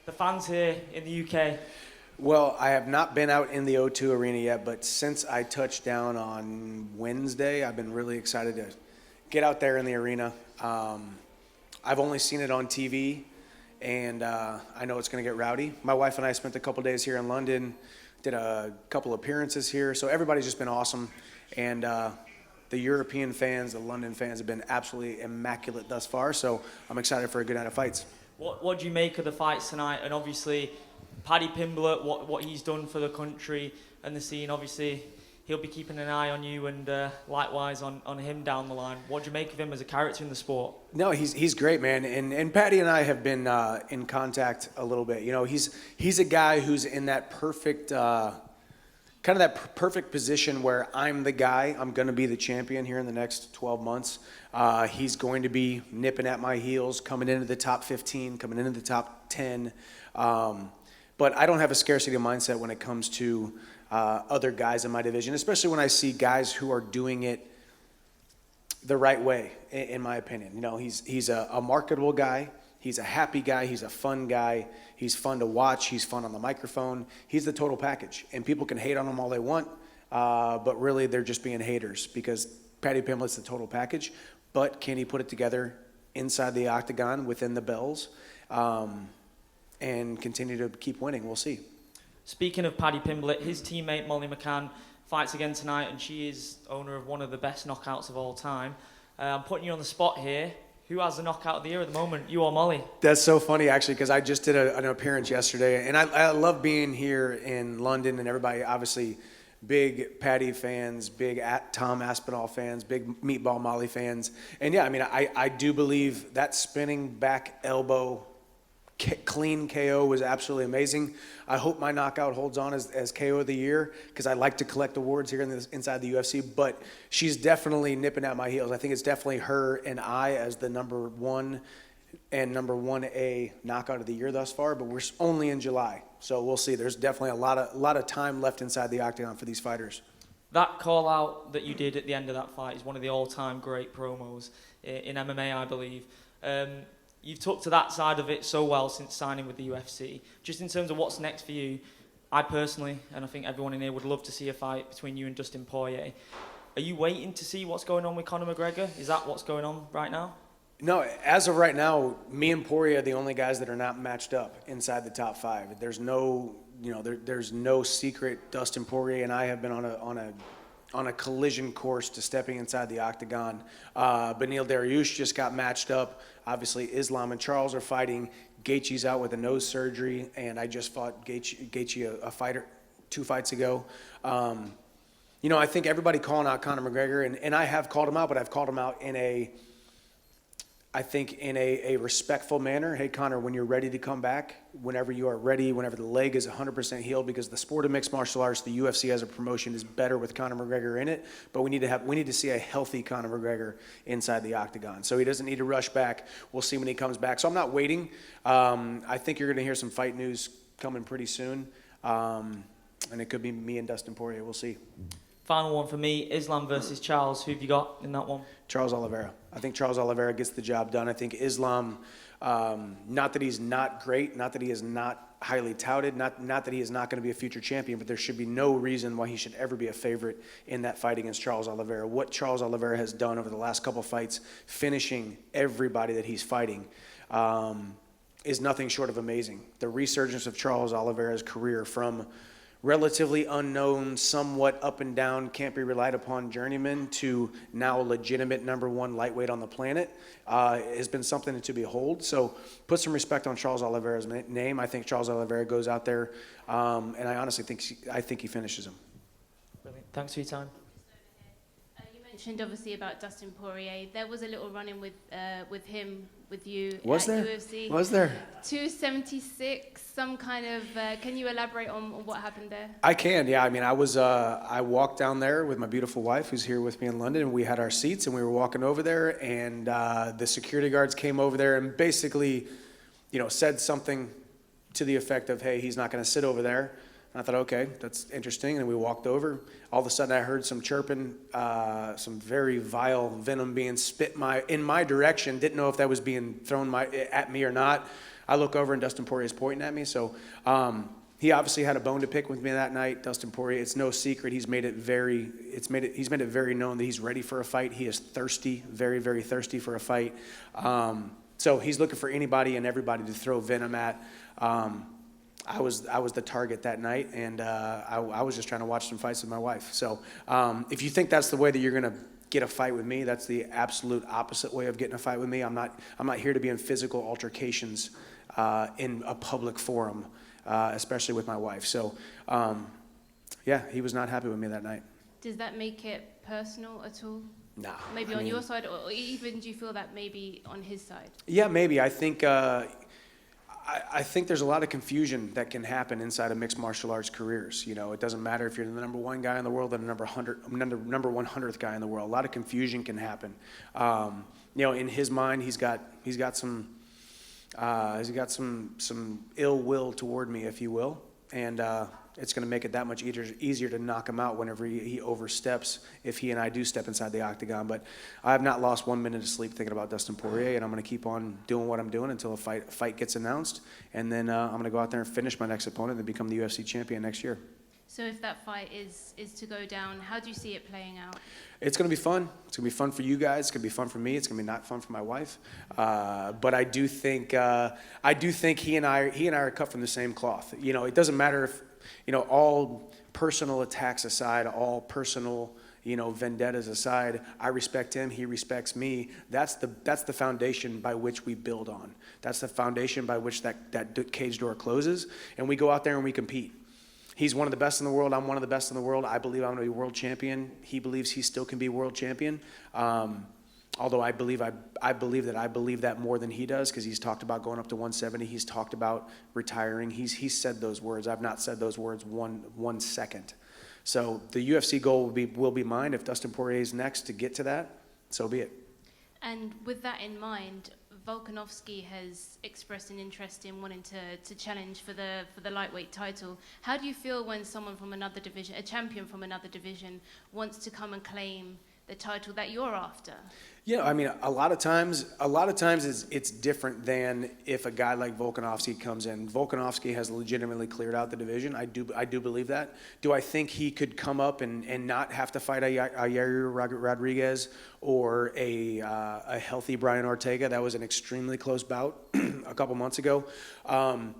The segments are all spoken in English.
the fans here in the UK? Well, I have not been out in the O2 Arena yet, but since I touched down on Wednesday, I've been really excited to get out there in the arena. I've only seen it on TV, and I know it's going to get rowdy. My wife and I spent a couple days here in London, did a couple appearances here, so everybody's just been awesome. And the European fans, the London fans have been absolutely immaculate thus far, so I'm excited for a good night of fights. What do you make of the fights tonight? And obviously, Paddy Pimblett, what he's done for the country and the scene, obviously, he'll be keeping an eye on you and likewise on him down the line. What do you make of him as a character in the sport? No, he's great, man. And Paddy and I have been in contact a little bit. You know, he's a guy who's in that perfect kind of that perfect position where I'm the guy. I'm going to be the champion here in the next 12 months. He's going to be nipping at my heels, coming into the top 15, coming into the top 10. But I don't have a scarcity mindset when it comes to other guys in my division, especially when I see guys who are doing it the right way, in my opinion. You know, he's a marketable guy. He's a happy guy. He's a fun guy. He's fun to watch. He's fun on the microphone. He's the total package. And people can hate on him all they want, but really they're just being haters because Paddy Pimblett's the total package. But can he put it together inside the octagon within the bells and continue to keep winning? We'll see. Speaking of Paddy Pimblett, his teammate Molly McCann fights again tonight, and she is owner of one of the best knockouts of all time. I'm putting you on the spot here. Who has the knockout of the year at the moment, you or Molly? That's so funny, actually, because I just did an appearance yesterday, and I love being here in London, and everybody, obviously, big Paddy fans, big Tom Aspinall fans, big Meatball Molly fans. And yeah, I mean, I do believe that spinning back elbow clean KO was absolutely amazing. I hope my knockout holds on as KO of the year because I like to collect awards here inside the UFC, but she's definitely nipping at my heels. I think it's definitely her and I as the number 1 and number 1A knockout of the year thus far, but we're only in July, so we'll see. There's definitely a lot of time left inside the octagon for these fighters. That call out that you did at the end of that fight is one of the all-time great promos in MMA, I believe. You've took to that side of it so well since signing with the UFC. Just in terms of what's next for you, I personally, and I think everyone in here would love to see a fight between you and Dustin Poirier. Are you waiting to see what's going on with Conor McGregor? Is that what's going on right now? No, as of right now, me and Poirier are the only guys that are not matched up inside the top 5. There's no, there's no secret. Dustin Poirier and I have been on a collision course to stepping inside the octagon. Beneal Dariush just got matched up. Obviously, Islam and Charles are fighting. Gaethje's out with a nose surgery, and I just fought Gaethje a fighter 2 fights ago. I think everybody calling out Conor McGregor, and I have called him out, but I've called him out in a respectful manner. Hey, Conor, when you're ready to come back, whenever you are ready, whenever the leg is 100% healed, because the sport of mixed martial arts, the UFC as a promotion is better with Conor McGregor in it, but we need to see a healthy Conor McGregor inside the octagon. So he doesn't need to rush back. We'll see when he comes back. So I'm not waiting. I think you're going to hear some fight news coming pretty soon, and it could be me and Dustin Poirier. We'll see. Final one for me, Islam versus Charles. Who have you got in that one? Charles Oliveira. I think Charles Oliveira gets the job done. I think Islam, not that he's not great, not that he is not highly touted, not that he is not going to be a future champion, but there should be no reason why he should ever be a favorite in that fight against Charles Oliveira. What Charles Oliveira has done over the last couple fights, finishing everybody that he's fighting, is nothing short of amazing. The resurgence of Charles Oliveira's career from relatively unknown, somewhat up and down, can't be relied upon journeyman to now legitimate number 1 lightweight on the planet has been something to behold. So put some respect on Charles Oliveira's name. I think Charles Oliveira goes out there, and I honestly think he finishes him. Brilliant. Thanks for your time. You mentioned obviously about Dustin Poirier. There was a little run-in with him, with you Was at there? UFC. Was there? 276, some kind of, can you elaborate on what happened there? I can, yeah. I mean, I walked down there with my beautiful wife who's here with me in London, and we had our seats, and we were walking over there, and the security guards came over there and basically, said something to the effect of, hey, he's not going to sit over there. And I thought, okay, that's interesting. And we walked over. All of a sudden, I heard some chirping, some very vile venom being spit in my direction. Didn't know if that was being thrown at me or not. I look over and Dustin Poirier is pointing at me. So he obviously had a bone to pick with me that night. Dustin Poirier, it's no secret. He's made it very known that he's ready for a fight. He is thirsty, very, very thirsty for a fight. So he's looking for anybody and everybody to throw venom at. I was the target that night, and I was just trying to watch some fights with my wife. So if you think that's the way that you're gonna get a fight with me, that's the absolute opposite way of getting a fight with me. I'm not here to be in physical altercations in a public forum, especially with my wife. So yeah, he was not happy with me that night. Does that make it personal at all? Nah. Maybe on your side, or even do you feel that maybe on his side? Yeah, maybe. I think there's a lot of confusion that can happen inside of mixed martial arts careers. You know, it doesn't matter if you're the number one guy in the world or the number 100th guy in the world. A lot of confusion can happen. You know, in his mind, he's got some ill will toward me, if you will, and it's going to make it that much easier to knock him out whenever he oversteps, if he and I do step inside the octagon. But I have not lost 1 minute of sleep thinking about Dustin Poirier, and I'm going to keep on doing what I'm doing until a fight gets announced. And then I'm going to go out there and finish my next opponent and become the UFC champion next year. So if that fight is to go down, how do you see it playing out? It's going to be fun. It's going to be fun for you guys. It's going to be fun for me. It's going to be not fun for my wife. But I do think he and I are cut from the same cloth. You know, it doesn't matter if, you know, all personal attacks aside, all personal, you know, vendettas aside, I respect him, he respects me. That's the foundation by which we build on. That's the foundation by which that cage door closes, and we go out there and we compete. He's one of the best in the world. I'm one of the best in the world. I believe I'm going to be world champion. He believes he still can be world champion. Although I believe that more than he does, because he's talked about going up to 170. He's talked about retiring. He's said those words. I've not said those words one second. So the UFC goal will be mine. If Dustin Poirier is next to get to that, so be it. And with that in mind, Volkanovski has expressed an interest in wanting to challenge for the lightweight title. How do you feel when someone from another division, a champion from another division, wants to come and claim the title that you're after? Yeah, I mean, a lot of times it's different than if a guy like Volkanovski comes in. Volkanovski has legitimately cleared out the division. I do believe that. Do I think he could come up and not have to fight a Yair Rodriguez or a healthy Brian Ortega? That was an extremely close bout a couple months ago. You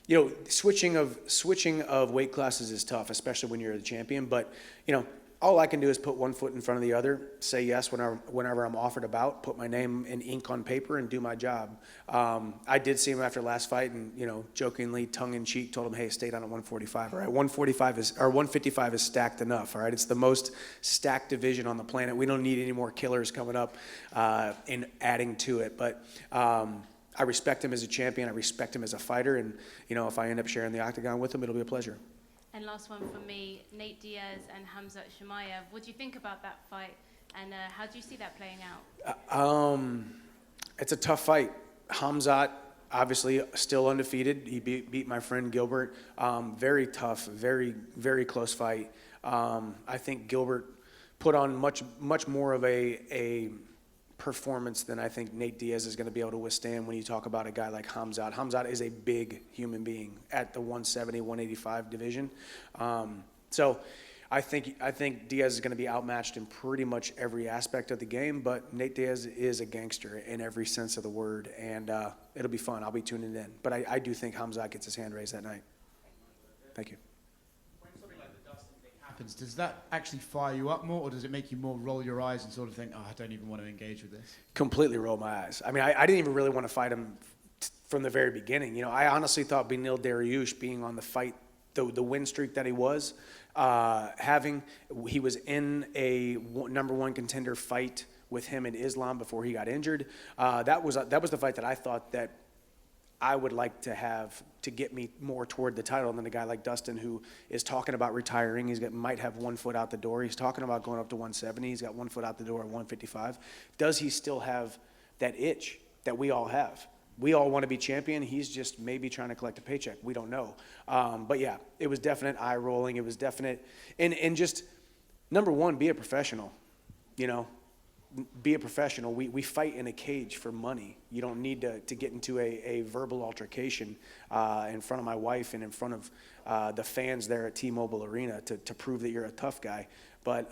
know, switching of weight classes is tough, especially when you're the champion. But you know, all I can do is put one foot in front of the other, say yes whenever I'm offered a bout, put my name in ink on paper, and do my job. I did see him after last fight, and you know, jokingly, tongue-in-cheek, told him, "Hey, stay down at 145. All right, 155 is stacked enough. All right, it's the most stacked division on the planet. We don't need any more killers coming up and adding to it." But I respect him as a champion. I respect him as a fighter, and you know, if I end up sharing the octagon with him, it'll be a pleasure. And last one from me, Nate Diaz and Khamzat Chimaev. What do you think about that fight, and how do you see that playing out? It's a tough fight. Khamzat, obviously, still undefeated. He beat my friend Gilbert. Very tough, very, very close fight. I think Gilbert put on much more of a performance than I think Nate Diaz is going to be able to withstand when you talk about a guy like Khamzat. Khamzat is a big human being at the 170, 185 division. So I think Diaz is going to be outmatched in pretty much every aspect of the game, but Nate Diaz is a gangster in every sense of the word, and it'll be fun. I'll be tuning in. But I do think Khamzat gets his hand raised that night. Thank you. Does that actually fire you up more, or does it make you more roll your eyes and sort of think, oh, I don't even want to engage with this? Completely roll my eyes. I mean, I didn't even really want to fight him from the very beginning. You know, I honestly thought Beneal Dariush being on the fight, the win streak that he was having, he was in a number one contender fight with him in Islam before he got injured. That was the fight that I thought that I would like to have to get me more toward the title than a guy like Dustin, who is talking about retiring. Might have 1 foot out the door. He's talking about going up to 170. He's got 1 foot out the door at 155. Does he still have that itch that we all have? We all want to be champion. He's just maybe trying to collect a paycheck. We don't know. But yeah, it was definite eye rolling. It was definite. And just, number one, be a professional. You know, be a professional. We fight in a cage for money. You don't need to get into a verbal altercation in front of my wife and in front of the fans there at T-Mobile Arena to prove that you're a tough guy. But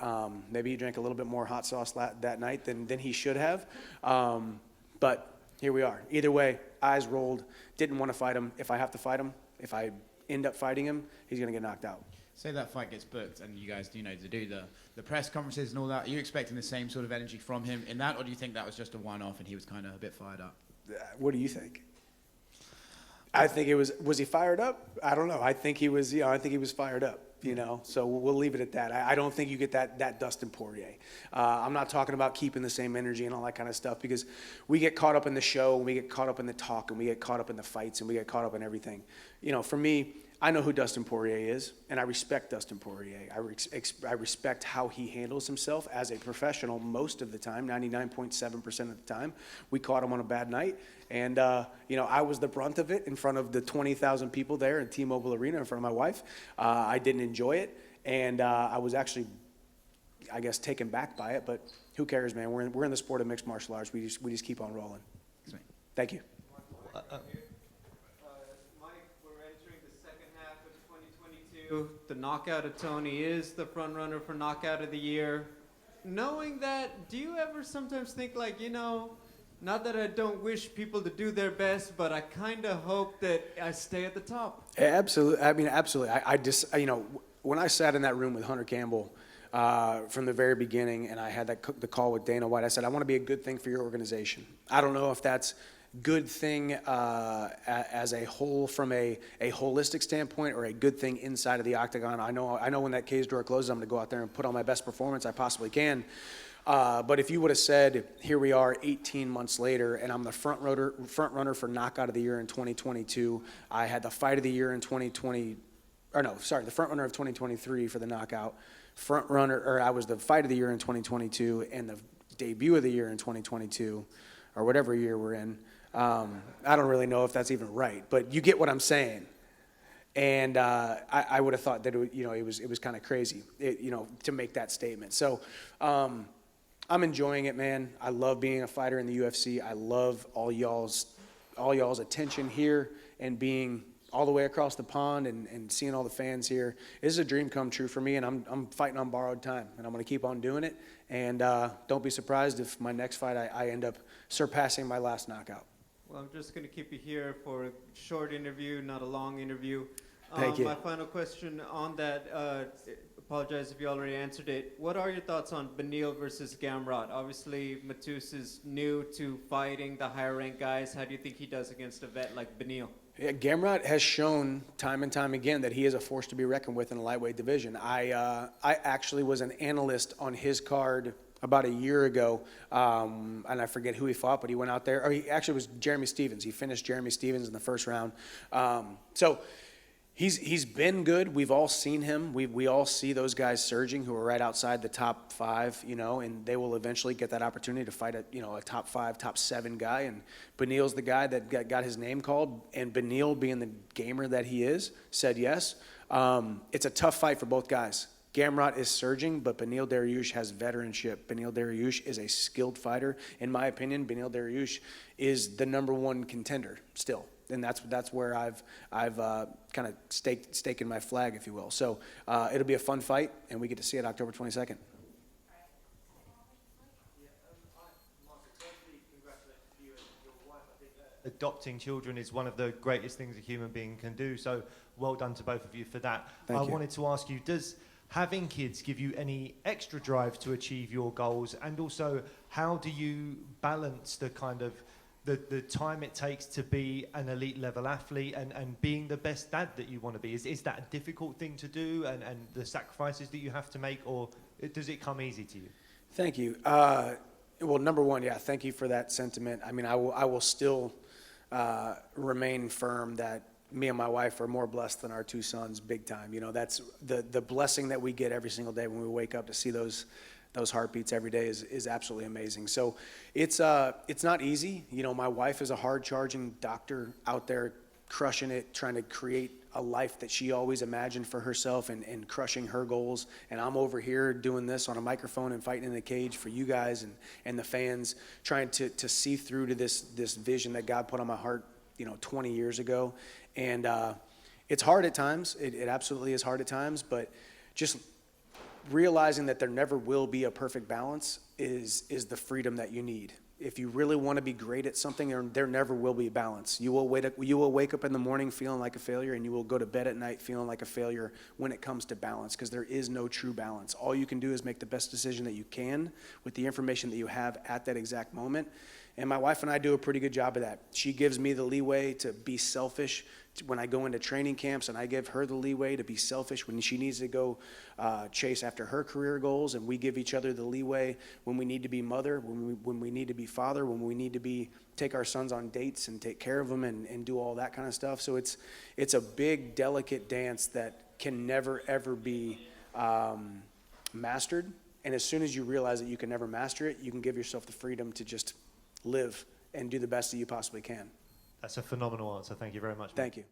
maybe he drank a little bit more hot sauce that night than he should have. But here we are. Either way, eyes rolled. Didn't want to fight him. If I have to fight him, if I end up fighting him, he's going to get knocked out. Say that fight gets booked and you guys, to do the press conferences and all that. Are you expecting the same sort of energy from him in that, or do you think that was just a one-off and he was kind of a bit fired up? What do you think? I think it was he fired up? I don't know. I think he was, I think he was fired up, so we'll leave it at that. I don't think you get that Dustin Poirier. I'm not talking about keeping the same energy and all that kind of stuff, because we get caught up in the show, and we get caught up in the talk, and we get caught up in the fights, and we get caught up in everything. For me, I know who Dustin Poirier is, and I respect Dustin Poirier. I respect how he handles himself as a professional most of the time, 99.7% of the time. We caught him on a bad night, and I was the brunt of it in front of the 20,000 people there in T-Mobile Arena in front of my wife. I didn't enjoy it, and I was actually, I guess, taken back by it, but who cares, man? We're in the sport of mixed martial arts. We just keep on rolling. Thank you. The knockout of Tony is the front runner for knockout of the year. Knowing that, do you ever sometimes think not that I don't wish people to do their best, but I kind of hope that I stay at the top? Absolutely. I mean, absolutely. I just, when I sat in that room with Hunter Campbell from the very beginning, and I had the call with Dana White, I said, I want to be a good thing for your organization. I don't know if that's good thing as a whole from a holistic standpoint, or a good thing inside of the octagon. I know when that cage door closes, I'm going to go out there and put on my best performance I possibly can. But if you would have said, here we are 18 months later, and I'm the front runner for knockout of the year in 2022. I had the fight of the year in the front runner of 2023 for the knockout. I was the fight of the year in 2022 and the debut of the year in 2022, or whatever year we're in. I don't really know if that's even right, but you get what I'm saying. And I would have thought that it was kind of crazy, to make that statement. So I'm enjoying it, man. I love being a fighter in the UFC. I love all y'all's attention here, and being all the way across the pond, and seeing all the fans here. This is a dream come true for me, and I'm fighting on borrowed time, and I'm going to keep on doing it. And don't be surprised if my next fight I end up surpassing my last knockout. Well, I'm just going to keep you here for a short interview, not a long interview. Thank you. My final question on that, apologize if you already answered it. What are your thoughts on Beneal versus Gamrad? Obviously, Matus is new to fighting the higher-ranked guys. How do you think he does against a vet like Beneal? Yeah, Gamrad has shown time and time again that he is a force to be reckoned with in the lightweight division. I actually was an analyst on his card about a year ago, and I forget who he fought, but he went out there. Or he actually was Jeremy Stevens. He finished Jeremy Stevens in the first round. So he's been good. We've all seen him. We all see those guys surging who are right outside the top 5, and they will eventually get that opportunity to fight a top 5, top 7 guy. And Beneal's the guy that got his name called, and Beneal, being the gamer that he is, said yes. It's a tough fight for both guys. Gamrot is surging, but Beneal Dariush has veteranship. Beneal Dariush is a skilled fighter. In my opinion, Beneal Dariush is the #1 contender still. And that's where I've kind of staking my flag, if you will. So it'll be a fun fight, and we get to see it October 22nd. Adopting children is one of the greatest things a human being can do. So well done to both of you for that. Thank you. I wanted to ask you, does having kids give you any extra drive to achieve your goals? And also, how do you balance the kind of the time it takes to be an elite level athlete and being the best dad that you want to be? Is that a difficult thing to do, and the sacrifices that you have to make, or does it come easy to you? Thank you. Well, #1, yeah, thank you for that sentiment. I mean, I will still remain firm that me and my wife are more blessed than our 2 sons, big time. That's the blessing that we get every single day when we wake up to see those heartbeats every day is absolutely amazing. So it's not easy. My wife is a hard-charging doctor out there crushing it, trying to create a life that she always imagined for herself and crushing her goals. And I'm over here doing this on a microphone and fighting in a cage for you guys and the fans, trying to see through to this vision that God put on my heart, 20 years ago. And it's hard at times. It absolutely is hard at times, but just realizing that there never will be a perfect balance is the freedom that you need. If you really want to be great at something, there never will be balance. You will wake up in the morning feeling like a failure, and you will go to bed at night feeling like a failure when it comes to balance, because there is no true balance. All you can do is make the best decision that you can with the information that you have at that exact moment. And my wife and I do a pretty good job of that. She gives me the leeway to be selfish when I go into training camps, and I give her the leeway to be selfish when she needs to go chase after her career goals, and we give each other the leeway when we need to be mother, when we need to be father, when we need to take our sons on dates and take care of them and do all that kind of stuff. So it's a big, delicate dance that can never, ever be mastered. And as soon as you realize that you can never master it, you can give yourself the freedom to just live and do the best that you possibly can. That's a phenomenal answer. Thank you very much. Thank you.